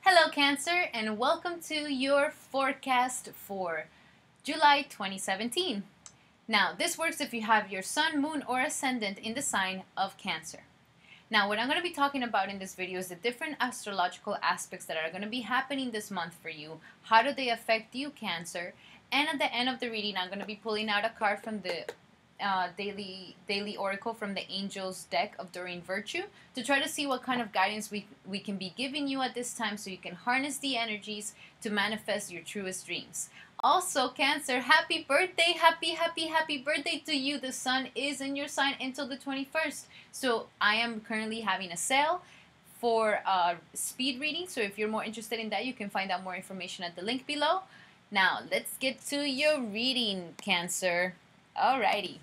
Hello Cancer, and welcome to your forecast for July 2017. Now, this works if you have your sun, moon, or ascendant in the sign of Cancer. Now, what I'm going to be talking about in this video is the different astrological aspects that are going to be happening this month for you. How do they affect you, Cancer? And at the end of the reading, I'm going to be pulling out a card from the daily oracle from the Angels deck of Doreen Virtue to try to see what kind of guidance we can be giving you at this time so you can harness the energies to manifest your truest dreams. Also, Cancer, happy birthday, happy birthday to you. The sun is in your sign until the 21st. So I am currently having a sale for speed reading. So if you're more interested in that, you can find out more information at the link below. Now, let's get to your reading, Cancer. Alrighty.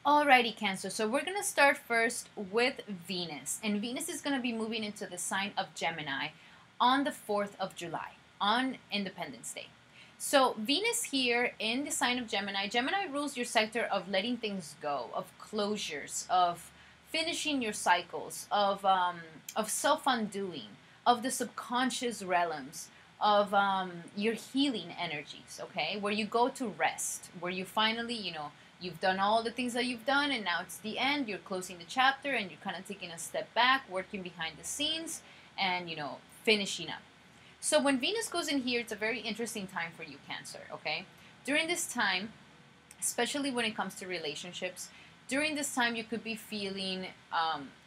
Alrighty, Cancer. So we're going to start first with Venus. And Venus is going to be moving into the sign of Gemini on the 4th of July, on Independence Day. So Venus here in the sign of Gemini. Gemini rules your sector of letting things go, of closures, of finishing your cycles, of self-undoing, of the subconscious realms, of your healing energies, okay? Where you go to rest, where you finally, you've done all the things that you've done and now it's the end, you're closing the chapter and you're kind of taking a step back, working behind the scenes and, finishing up. So when Venus goes in here, it's a very interesting time for you, Cancer, okay? During this time, especially when it comes to relationships, during this time you could be feeling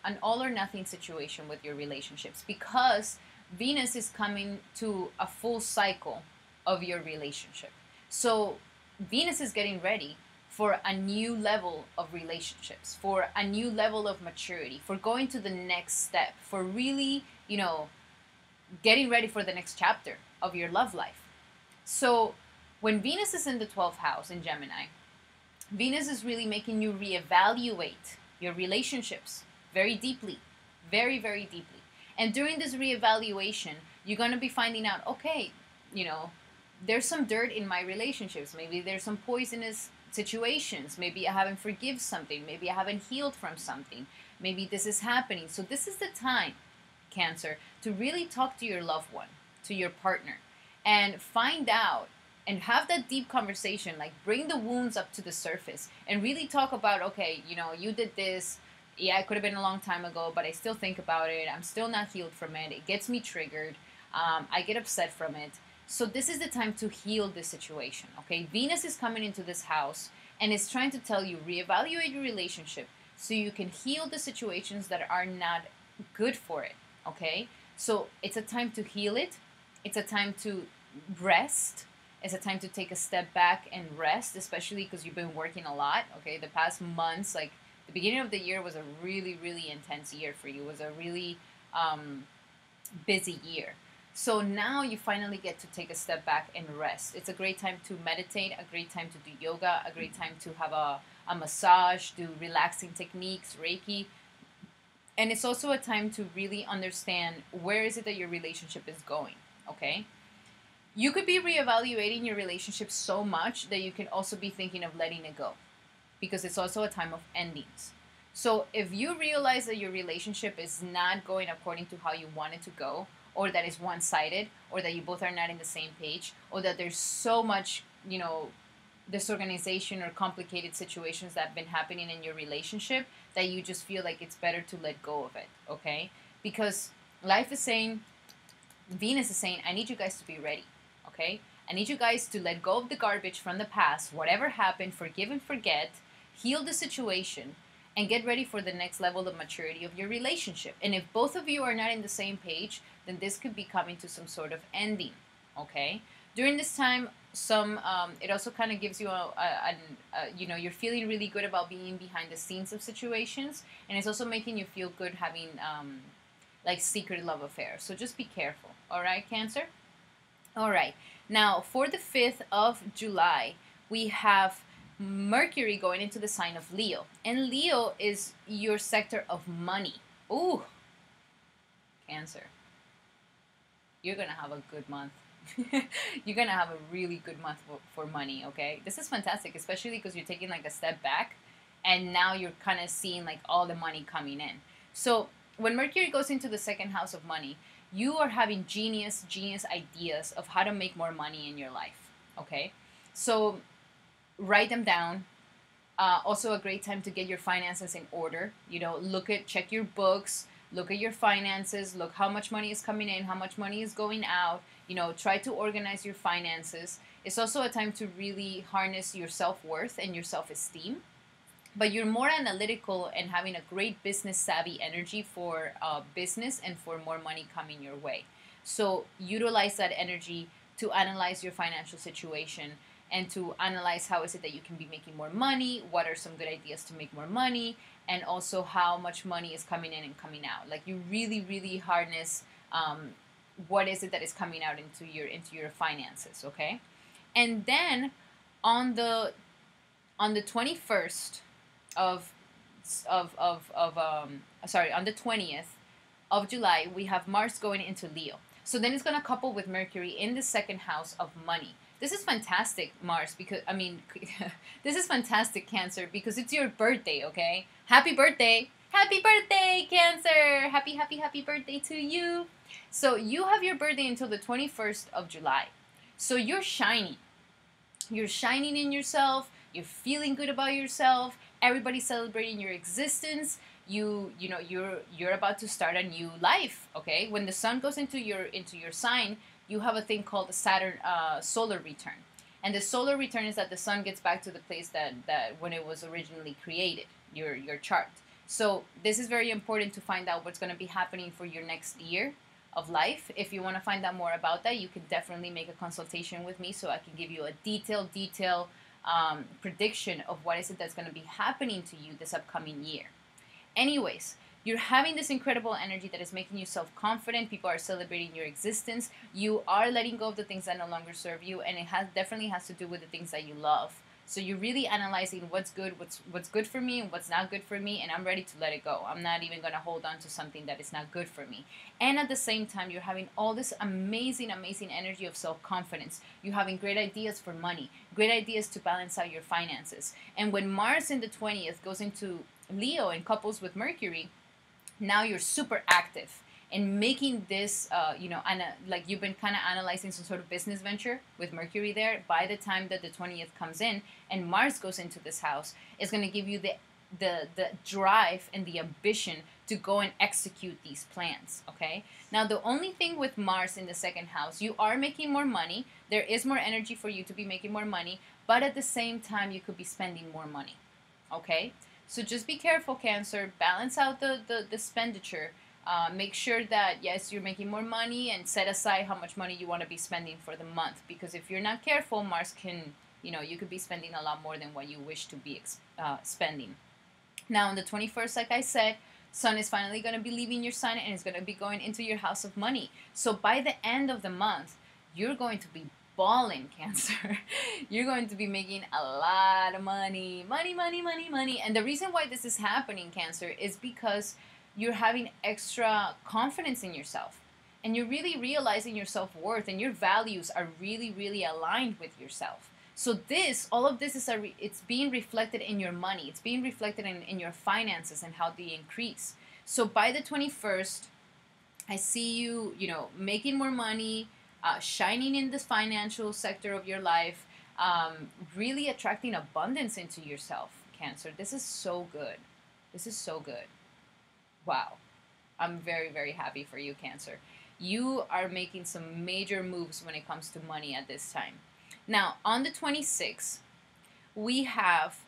an all or nothing situation with your relationships because Venus is coming to a full cycle of your relationship. So Venus is getting ready for a new level of relationships, for a new level of maturity, for going to the next step, for really, getting ready for the next chapter of your love life. So when Venus is in the 12th house in Gemini, Venus is really making you reevaluate your relationships very deeply, very, very deeply. And during this reevaluation, you're going to be finding out, okay, there's some dirt in my relationships. Maybe there's some poisonous situations. Maybe I haven't forgiven something. Maybe I haven't healed from something. Maybe this is happening. So this is the time, Cancer, to really talk to your loved one, to your partner, and find out and have that deep conversation, like bring the wounds up to the surface and really talk about, okay, you did this. Yeah, it could have been a long time ago, but I still think about it. I'm still not healed from it. It gets me triggered. I get upset from it. So this is the time to heal this situation, okay? Venus is coming into this house and is trying to tell you, reevaluate your relationship so you can heal the situations that are not good for it, okay? So it's a time to heal it. It's a time to rest. It's a time to take a step back and rest, especially because you've been working a lot, okay? The past months, like the beginning of the year was a really, really intense year for you. It was a really busy year. So now you finally get to take a step back and rest. It's a great time to meditate, a great time to do yoga, a great time to have a massage, do relaxing techniques, Reiki. And it's also a time to really understand where is it that your relationship is going, okay? You could be reevaluating your relationship so much that you can also be thinking of letting it go because it's also a time of endings. So if you realize that your relationship is not going according to how you want it to go, or that it's one-sided, or that you both are not in the same page, or that there's so much, disorganization or complicated situations that have been happening in your relationship that you just feel like it's better to let go of it, okay? Because life is saying, Venus is saying, I need you guys to be ready, okay? I need you guys to let go of the garbage from the past, whatever happened, forgive and forget, heal the situation, and get ready for the next level of maturity of your relationship. And if both of you are not in the same page, then this could be coming to some sort of ending, okay? During this time, it also kind of gives you you're feeling really good about being behind the scenes of situations, and it's also making you feel good having like secret love affairs. So just be careful, all right, Cancer? All right. Now, for the 5th of July, we have Mercury going into the sign of Leo. And Leo is your sector of money. Ooh, Cancer. you're gonna have a good month. You're gonna have a really good month for money. Okay, this is fantastic, especially because you're taking like a step back, and now you're kind of seeing like all the money coming in. So when Mercury goes into the second house of money, you are having genius ideas of how to make more money in your life. Okay, so write them down. Also, a great time to get your finances in order. Check your books, look at your finances, look how much money is coming in, how much money is going out. Try to organize your finances. It's also a time to really harness your self-worth and your self-esteem. But you're more analytical and having a great business savvy energy for business and for more money coming your way. So utilize that energy to analyze your financial situation and to analyze how is it that you can be making more money, what are some good ideas to make more money, and also how much money is coming in and coming out. Like you really harness what is it that is coming out into your finances, okay? And then on the 21st of on the 20th of July, we have Mars going into Leo. So then it's going to couple with Mercury in the second house of money. This is fantastic, Mars, because, this is fantastic, Cancer, because it's your birthday, okay? Happy birthday! Happy birthday, Cancer! Happy birthday to you! So you have your birthday until the 21st of July. So you're shining. You're shining in yourself. You're feeling good about yourself. Everybody's celebrating your existence. You're about to start a new life, okay? When the sun goes into your sign, you have a thing called the Saturn solar return. And the solar return is that the sun gets back to the place that when it was originally created, your chart. So this is very important to find out what's going to be happening for your next year of life. If you want to find out more about that, you can definitely make a consultation with me so I can give you a detailed prediction of what is it that's going to be happening to you this upcoming year. Anyways, you're having this incredible energy that is making you self-confident. People are celebrating your existence. You are letting go of the things that no longer serve you, and it definitely has to do with the things that you love. So you're really analyzing what's good for me and what's not good for me, and I'm ready to let it go. I'm not even going to hold on to something that is not good for me. And at the same time, you're having all this amazing energy of self-confidence. You're having great ideas for money, great ideas to balance out your finances. And when Mars in the 20th goes into Leo and couples with Mercury, now you're super active in making this, like you've been kind of analyzing some sort of business venture with Mercury there. By the time that the 20th comes in and Mars goes into this house, it's going to give you the drive and the ambition to go and execute these plans, okay? Now, the only thing with Mars in the second house, you are making more money. There is more energy for you to be making more money, but at the same time, you could be spending more money, okay? So just be careful, Cancer. Balance out the expenditure. Make sure that, yes, you're making more money, and set aside how much money you want to be spending for the month. Because if you're not careful, Mars can, you could be spending a lot more than what you wish to be spending. Now, on the 21st, like I said, Sun is finally going to be leaving your sign and is going to be going into your house of money. So by the end of the month, you're going to be balling, Cancer. You're going to be making a lot of money. Money. And the reason why this is happening, Cancer, is because you're having extra confidence in yourself. And you're really realizing your self-worth, and your values are really aligned with yourself. So all of this it's being reflected in your money. It's being reflected in your finances and how they increase. So by the 21st, I see you, making more money, shining in the financial sector of your life, really attracting abundance into yourself, Cancer. This is so good. This is so good. Wow. I'm very happy for you, Cancer. You are making some major moves when it comes to money at this time. Now, on the 26th, we have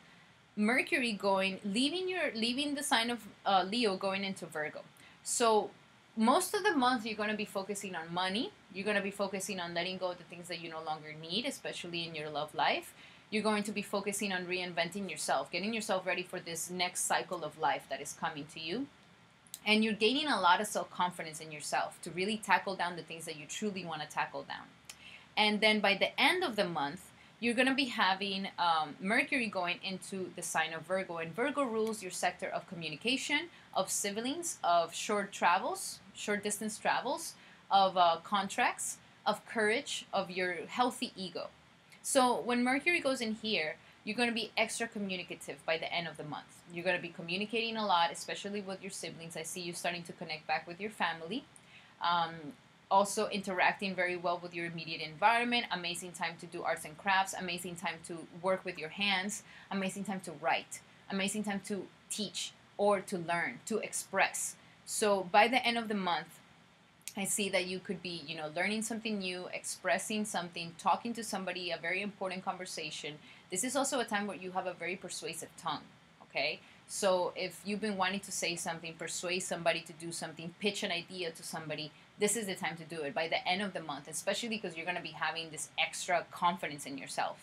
Mercury leaving the sign of Leo, going into Virgo. So most of the month, you're going to be focusing on money. You're going to be focusing on letting go of the things that you no longer need, especially in your love life. You're going to be focusing on reinventing yourself, getting yourself ready for this next cycle of life that is coming to you. And you're gaining a lot of self-confidence in yourself to really tackle down the things that you truly want to tackle down. And then by the end of the month, you're going to be having Mercury going into the sign of Virgo. And Virgo rules your sector of communication, of siblings, of short distance travels, of contracts, of courage, of your healthy ego. So when Mercury goes in here, you're going to be extra communicative by the end of the month. You're going to be communicating a lot, especially with your siblings. I see you starting to connect back with your family. Um, Also interacting very well with your immediate environment. Amazing time to do arts and crafts. Amazing time to work with your hands. Amazing time to write. Amazing time to teach or to learn, to express. So by the end of the month, I see that you could be, learning something new, expressing something, talking to somebody, a very important conversation. This is also a time where you have a very persuasive tongue, okay? So if you've been wanting to say something, persuade somebody to do something, pitch an idea to somebody, this is the time to do it by the end of the month, especially because you're going to be having this extra confidence in yourself,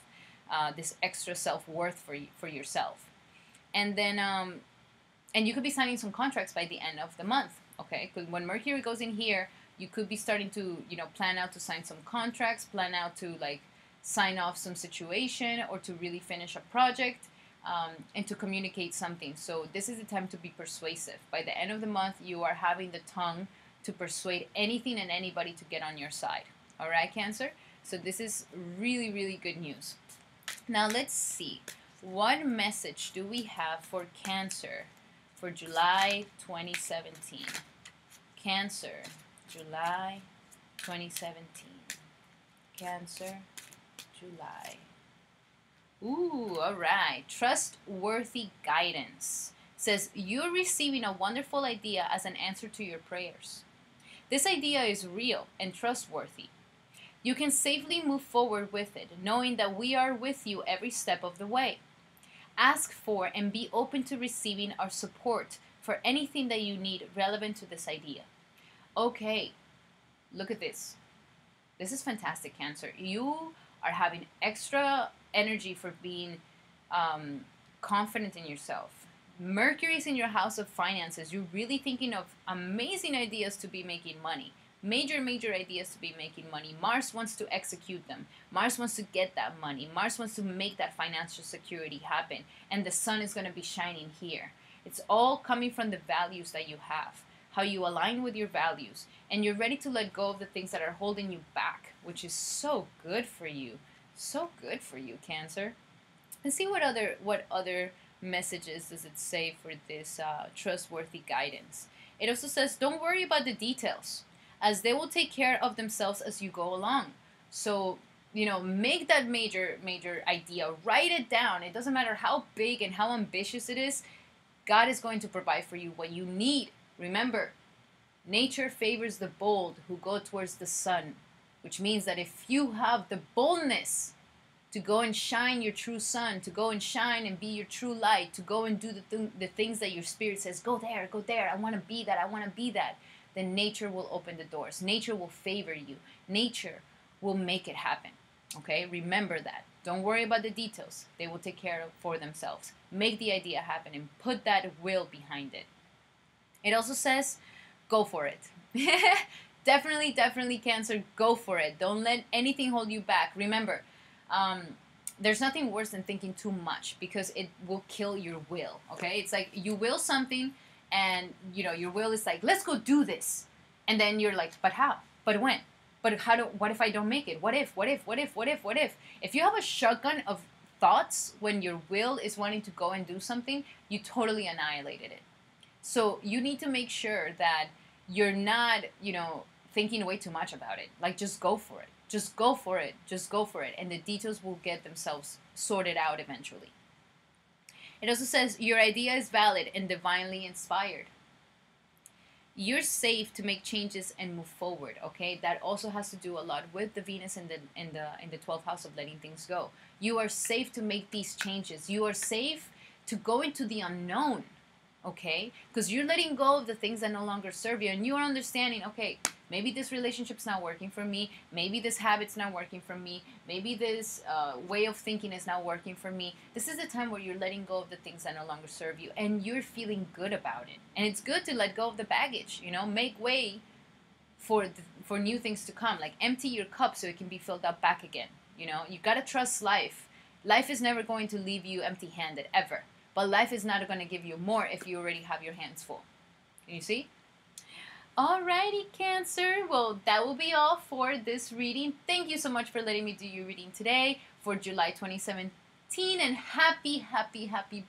this extra self-worth for yourself. And then, and you could be signing some contracts by the end of the month, okay? Because when Mercury goes in here, you could be starting to, plan out to sign some contracts, plan out to, like, sign off some situation or to really finish a project, and to communicate something. So this is the time to be persuasive. By the end of the month, you are having the tongue to persuade anything and anybody to get on your side. All right, Cancer? So this is really, really good news. Now let's see. What message do we have for Cancer for July 2017? Cancer, July 2017. Cancer, July. Ooh, all right. Trustworthy guidance. Says, you're receiving a wonderful idea as an answer to your prayers. This idea is real and trustworthy. You can safely move forward with it, knowing that we are with you every step of the way. Ask for and be open to receiving our support for anything that you need relevant to this idea. Okay, look at this. This is fantastic, Cancer. You are having extra energy for being confident in yourself. Mercury is in your house of finances. You're really thinking of amazing ideas to be making money. Major, major ideas to be making money. Mars wants to execute them. Mars wants to get that money. Mars wants to make that financial security happen. And the sun is going to be shining here. It's all coming from the values that you have, how you align with your values. And you're ready to let go of the things that are holding you back, which is so good for you. So good for you, Cancer. Let's see what other messages does it say for this trustworthy guidance. It also says, don't worry about the details, as they will take care of themselves as you go along. So, make that major idea, write it down. It doesn't matter how big and how ambitious it is. God is going to provide for you what you need. Remember, nature favors the bold who go towards the sun, which means that if you have the boldness to go and shine your true sun, to go and shine and be your true light, to go and do the things that your spirit says, go there, I want to be that, then nature will open the doors. Nature will favor you. Nature will make it happen. Okay? Remember that. Don't worry about the details. They will take care of for themselves. Make the idea happen and put that will behind it. It also says, go for it. Definitely, Cancer, go for it. Don't let anything hold you back. Remember, there's nothing worse than thinking too much, because it will kill your will, okay? It's like you will something and, your will is like, let's go do this. And then you're like, but how? But when? But what if I don't make it? What if? If you have a shotgun of thoughts when your will is wanting to go and do something, you totally annihilated it. So you need to make sure that you're not, thinking way too much about it. Like, just go for it. Just go for it. And the details will get themselves sorted out eventually. It also says, your idea is valid and divinely inspired. You're safe to make changes and move forward, okay? That also has to do a lot with the Venus in the 12th house of letting things go. You are safe to make these changes. You are safe to go into the unknown, okay? Because you're letting go of the things that no longer serve you, and you are understanding, okay, maybe this relationship's not working for me. Maybe this habit's not working for me. Maybe this way of thinking is not working for me. This is the time where you're letting go of the things that no longer serve you, and you're feeling good about it. And it's good to let go of the baggage, make way for new things to come. Like, empty your cup so it can be filled up back again. You got to trust life. Life is never going to leave you empty-handed, ever. But life is not going to give you more if you already have your hands full. Can you see? Alrighty, Cancer. Well, that will be all for this reading. Thank you so much for letting me do your reading today for July 2017. And happy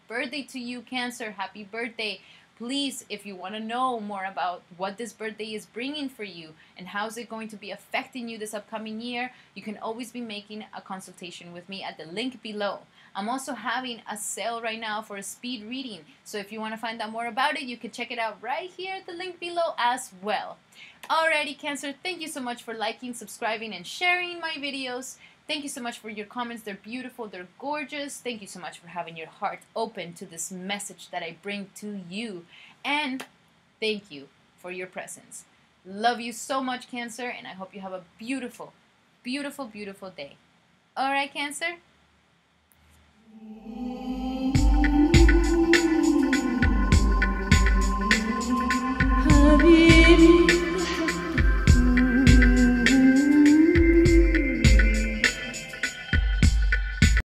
birthday to you, Cancer. Happy birthday. Please, if you want to know more about what this birthday is bringing for you and how is it going to be affecting you this upcoming year, you can always be making a consultation with me at the link below. I'm also having a sale right now for a speed reading. So if you want to find out more about it, you can check it out right here at the link below as well. Alrighty, Cancer, thank you so much for liking, subscribing, and sharing my videos. Thank you so much for your comments. They're beautiful. They're gorgeous. Thank you so much for having your heart open to this message that I bring to you. And thank you for your presence. Love you so much, Cancer, and I hope you have a beautiful, beautiful, beautiful day. All right, Cancer?